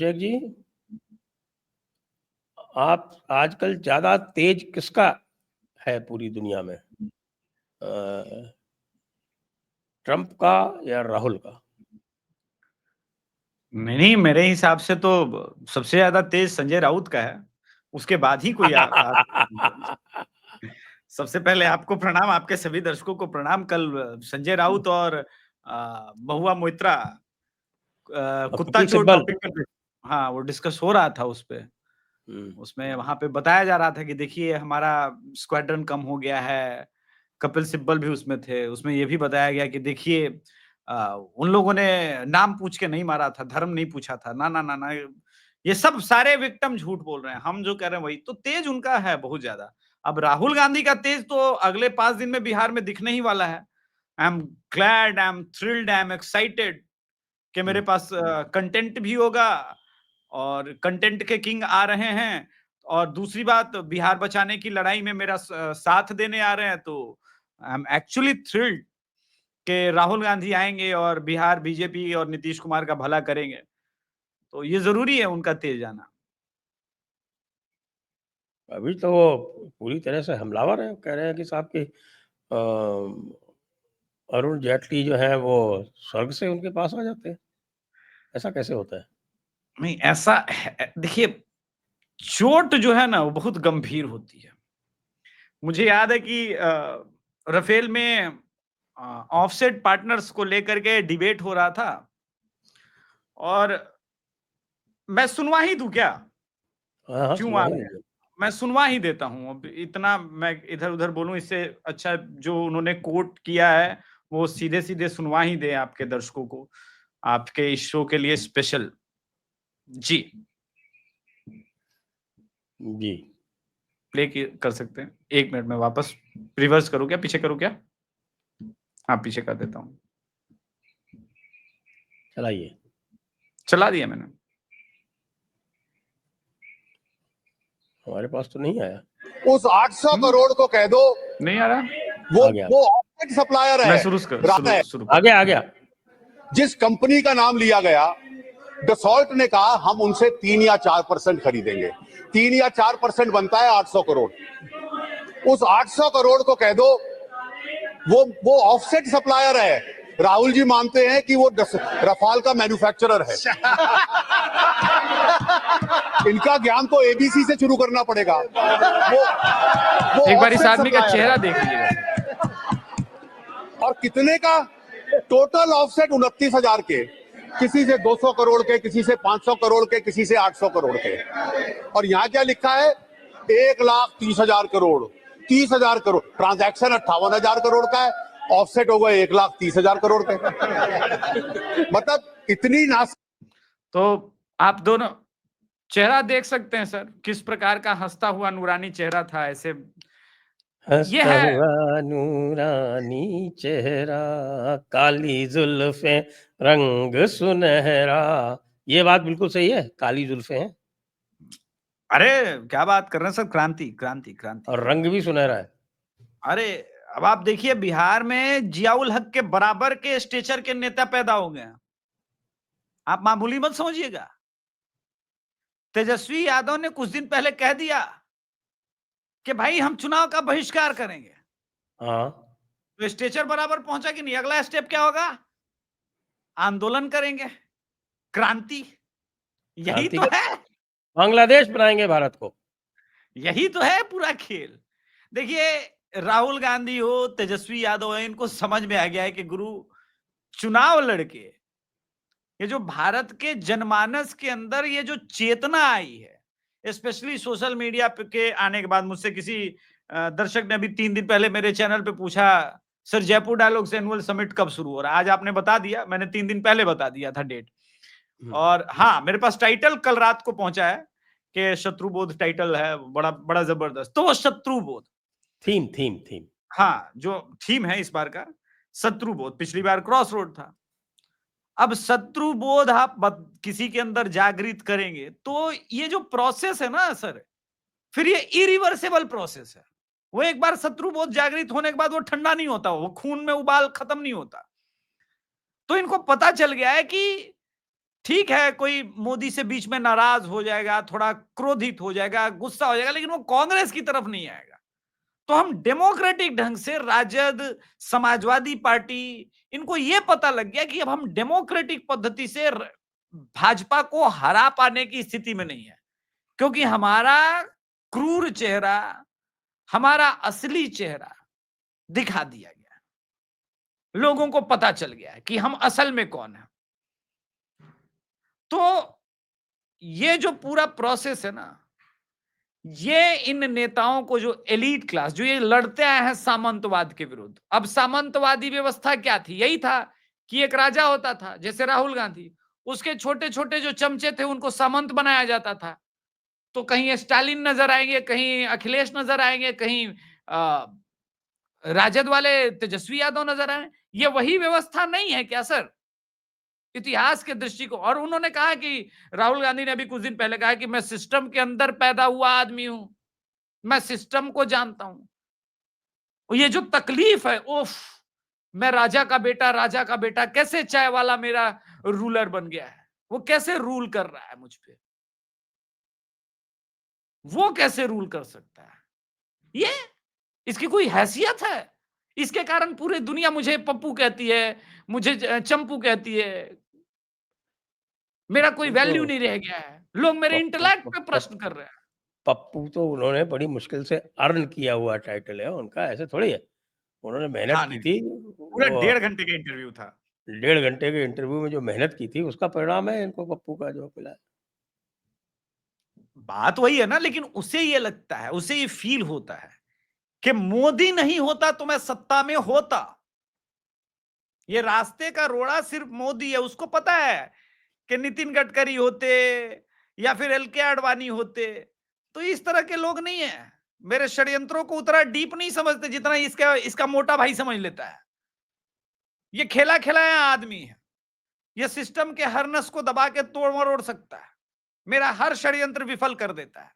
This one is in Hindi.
अभिषेक जी, आप आजकल ज्यादा तेज किसका है पूरी दुनिया में, ट्रंप का या राहुल का? नहीं, मेरे हिसाब से तो सबसे ज्यादा तेज संजय राउत का है, उसके बाद ही कोई सबसे पहले आपको प्रणाम, आपके सभी दर्शकों को प्रणाम। कल संजय राउत और महुआ मोइत्रा कुत्ता कपिल चोर सिब्बल। टॉपिक पे, हाँ, वो डिस्कस हो रहा था उस पे। उसमें वहां पे बताया जा रहा था कि देखिए हमारा स्क्वाड्रन कम हो गया है। कपिल सिब्बल भी उसमें थे। उसमें ये भी बताया गया कि देखिए उन लोगों ने नाम पूछ के नहीं मारा था, धर्म नहीं पूछा था। ना ना ना ना, ये सब सारे विक्टिम झूठ बोल रहे हैं, हम जो कह रहे हैं वही। तो तेज उनका है बहुत ज्यादा। अब राहुल गांधी का तेज तो अगले 5 दिन में बिहार में दिखने ही वाला है। I am glad, I am thrilled, I am excited कि मेरे पास कंटेंट भी होगा और कंटेंट के किंग आ रहे हैं। और दूसरी बात, बिहार बचाने की लड़ाई में मेरा साथ देने आ रहे हैं। तो आई एम एक्चुअली थ्रिल्ड कि राहुल गांधी आएंगे और बिहार बीजेपी और नीतीश कुमार का भला करेंगे। तो ये जरूरी है उनका तेज आना। अभी तो वो पूरी तरह से हमलावर है, कह रहे हैं कि साहब की अरुण जेटली जो है वो स्वर्ग से उनके पास आ जाते हैं। ऐसा कैसे होता है? नहीं, ऐसा देखिए, चोट जो है ना वो बहुत गंभीर होती है। मुझे याद है कि राफेल में ऑफसेट पार्टनर्स को लेकर के डिबेट हो रहा था और मैं सुनवा ही दूं क्या? हाँ हाँ, क्यों आ सुनवाई रहे हैं? दीजिए। मैं सुनवा ही देता हूं। अब इतना मैं इधर उधर बोलूं इससे अच्छा जो उन्होंने कोट किया है वो सीधे सीधे सुनवा ही दे आपके दर्शकों को, आपके इस शो के लिए स्पेशल। जी, जी, प्ले कर सकते हैं। 1 मिनट में वापस रिवर्स करूं क्या, पीछे करूं क्या? हाँ, पीछे कर देता हूं। चलाइए। चला दिया मैंने। हमारे पास तो नहीं आया। उस 800 करोड़ को कह दो नहीं आ रहा। आ गया। वो ऑफसेट सप्लायर मैं है। शुरू आ गया, आ गया। जिस कंपनी का नाम लिया गया, डसॉल्ट ने कहा हम उनसे 3 या 4% खरीदेंगे। 3 या 4% बनता है 800 करोड़। उस 800 करोड़ को कह दो वो ऑफसेट सप्लायर है। राहुल जी मानते हैं कि वो रफाल का मैन्युफैक्चरर है। इनका ज्ञान तो एबीसी से शुरू करना पड़ेगा। वो एक बार इस offset आदमी का supplier चेहरा है। देख लीजिएगा। और कितने का? टोटल ऑफसेट 29,000 के, किसी से 200 करोड़ के, किसी से 500 करोड़ के, किसी से 800 करोड़ के। और यहां क्या लिखा है? 1,30,000 करोड़। 30,000 करोड़ ट्रांजैक्शन 58,000 करोड़ का है, ऑफसेट होगा 1,30,000 करोड़ के। मतलब इतनी नास। तो आप दोनों चेहरा देख सकते हैं सर, किस प्रकार का हंसता हुआ नूरानी चेहरा था। ऐसे ये हंसता है। हुआ नूरानी चेहरा, काली जुल्फे, रंग सुनहरा। ये बात बिल्कुल सही है, काली जुल्फे हैं अरे क्या बात कर रहे हैं सर, क्रांति क्रांति क्रांति। और रंग भी सुनहरा है। अरे अब आप देखिए बिहार में जियाउल हक के बराबर के स्टेचर के नेता पैदा हो गए हैं। आप मामूली मत समझिएगा। तेजस्वी यादव ने कुछ दिन पहले कह दिया कि भाई हम चुनाव का बहिष्कार करेंगे। हाँ, तो स्टेचर बराबर पहुंचा कि नहीं? अगला स्टेप क्या होगा? आंदोलन करेंगे, क्रांति। यही क्रांति तो का है, बांग्लादेश बनाएंगे भारत को। यही तो है पूरा खेल। देखिए, राहुल गांधी हो, तेजस्वी यादव है, इनको समझ में आ गया है कि गुरु चुनाव लड़के, ये जो भारत के जनमानस के अंदर ये जो चेतना आई है, स्पेशली सोशल मीडिया के आने के बाद। मुझसे किसी दर्शक ने अभी 3 दिन पहले मेरे चैनल पे पूछा, sir Jaipur dialogues annual summit कब शुरू हो रहा है? आज आपने बता दिया, मैंने 3 दिन पहले बता दिया था डेट। और हाँ, मेरे पास टाइटल कल रात को पहुंचा है कि शत्रुबोध टाइटल है, बड़ा बड़ा जबरदस्त। तो वो शत्रुबोध थीम थीम थीम। हाँ, जो थीम है इस बार का शत्रुबोध, पिछली बार क्रॉस रोड था। अब शत्रुबोध आप किसी के अंदर जागृत करेंगे तो ये जो प्रोसेस है ना सर, फिर ये इरिवर्सेबल प्रोसेस है। वो एक बार शत्रुबोध जागृत होने के बाद वो ठंडा नहीं होता, वो खून में उबाल खत्म नहीं होता। तो इनको पता चल गया है कि ठीक है, कोई मोदी से बीच में नाराज हो जाएगा, थोड़ा क्रोधित हो जाएगा, गुस्सा हो जाएगा, लेकिन वो कांग्रेस की तरफ नहीं आएगा। तो हम डेमोक्रेटिक ढंग से राजद, समाजवादी पार्टी, इनको ये पता लग गया कि अब हम डेमोक्रेटिक पद्धति से भाजपा को हरा पाने की स्थिति में नहीं है, क्योंकि हमारा क्रूर चेहरा, हमारा असली चेहरा दिखा दिया गया, लोगों को पता चल गया है कि हम असल में कौन है। तो ये जो पूरा प्रोसेस है ना, ये इन नेताओं को, जो एलीट क्लास, जो ये लड़ते आए हैं सामंतवाद के विरुद्ध, अब सामंतवादी व्यवस्था क्या थी? यही था कि एक राजा होता था, जैसे राहुल गांधी, उसके छोटे छोटे जो चमचे थे उनको सामंत बनाया जाता था। तो कहीं स्टालिन नजर आएंगे, कहीं अखिलेश नजर आएंगे, कहीं राजद वाले तेजस्वी यादव नजर आए। ये वही व्यवस्था नहीं है क्या सर? इतिहास के दृष्टिकोण। और उन्होंने कहा कि राहुल गांधी ने अभी कुछ दिन पहले कहा कि मैं सिस्टम के अंदर पैदा हुआ आदमी हूं, मैं सिस्टम को जानता हूं। ये जो तकलीफ है, उफ, मैं राजा का बेटा कैसे चाय वाला मेरा रूलर बन गया है, वो कैसे रूल कर रहा है मुझ पे, वो कैसे रूल कर सकता है? ये इसकी कोई हैसियत है? इसके कारण पूरी दुनिया मुझे पप्पू कहती है, मुझे चंपू कहती है, मेरा कोई वो तो वैल्यू नहीं रह गया है, लोग मेरे इंटेलेक्ट पे प्रश्न कर रहे हैं। पप्पू तो उन्होंने बड़ी मुश्किल से अर्न किया हुआ टाइटल है उनका, ऐसे थोड़ी है। उन्होंने मेहनत हाँ, की नहीं, थी, पूरा वो 1.5 घंटे का इंटरव्यू था। 1.5 घंटे के इंटरव्यू में जो मेहनत की थी उसका परिणाम है इनको पप्पू का जो मिला है। बात वही है ना, लेकिन उसे ये लगता है, उसे ये फील होता है कि मोदी नहीं होता तो मैं सत्ता में होता। ये रास्ते का रोड़ा सिर्फ मोदी है। उसको पता है कि नितिन गडकरी होते या फिर एल के आडवाणी होते तो इस तरह के लोग नहीं है। मेरे षड्यंत्रों को उतना डीप नहीं समझते जितना इसका मोटा भाई समझ लेता है। ये खेला खिलाया आदमी है, ये सिस्टम के हर नस को दबा के तोड़ मरोड़ सकता है, मेरा हर षड्यंत्र विफल कर देता है।